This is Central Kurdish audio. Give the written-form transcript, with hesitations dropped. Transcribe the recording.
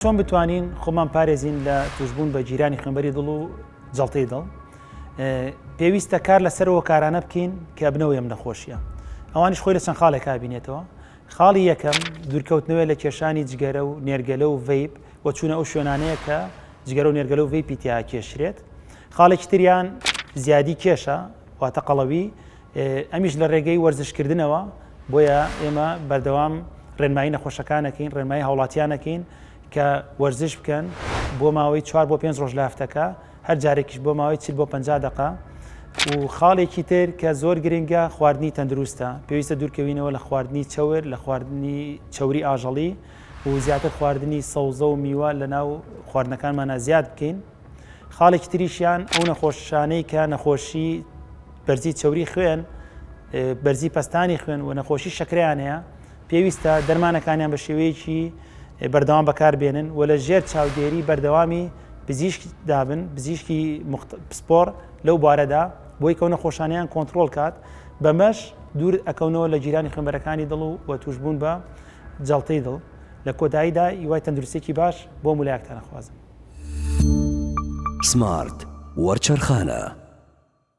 چۆن بتوانین خۆمان پارێزین لە توشبوون بە جیرانی خوێنبەری دڵ و جەڵتەی دڵ. پێویستە کار لەسەرەوە کارانە بکەین کە بنەوەی ئەم نەخۆشیە. ئەوانیش خۆی لە چەند خاڵێکا بینێتەوە. خاڵی یەکەم دوورکەوتنەوەی لە کێشانی جگەرە و نێرگەلە و ڤەیپ و چوونە ئەو شوێنانەیە کە جگەرە و نێرگەلە و ڤەیپی تیا کێشرێت. خاڵێکی تریان زیادی کێشە واتە قەڵەوی، ئەمیش لە ڕێگەی وەرزشکردنەوە، بۆیە ئێمە بەردەوام ڕێنمایی نەخۆشەکانەکەین، ڕێنمایی هاوڵاتیانەکەین کە وەرزش بکەن بۆ ماوەی 4 بۆ 5 ڕۆژ لە هەفتەکە، هەر جارێکیش بۆ ماوەی 40 بۆ 50 دقە. و خاڵێکی تر کە زۆر گرنگە خواردنی تەندروستە، پێویستە دوورکەوینەوە لە خواردنی چەور، لە خواردنی چەوری ئاژەڵی و زیاتر خواردنی سەوزە و میوە لە ناو خواردنەکانمانە زیاد بکەین. خاڵێکی تریشیان ئەو نەخۆشانەی کە نەخۆشی بەرزی چەوری خوێن، بەرزی پەستانی خوێن و نەخۆشی شەکرەیان هەیە، پێویستە دەرمانەکانیان بە شێوەیەکی بەردەوام بەکاربێنن و لە ژێر چاودێری بەردەوامی پزیشک دابن، پزیشکی پسپۆر لەو بارەدا، بۆی کە نەخۆشانیان کۆنتترۆل کات، بەمەش دوور ئەکەونەوە لە جیرانی خوێنبەرەکانی دڵ و توشبوون بە جەڵتەی دڵ. لە کۆتاییدا هیوای تەندروستێکی باش بۆ مولایەکتان ئەخوازم. سمارت وەرچەرخانە.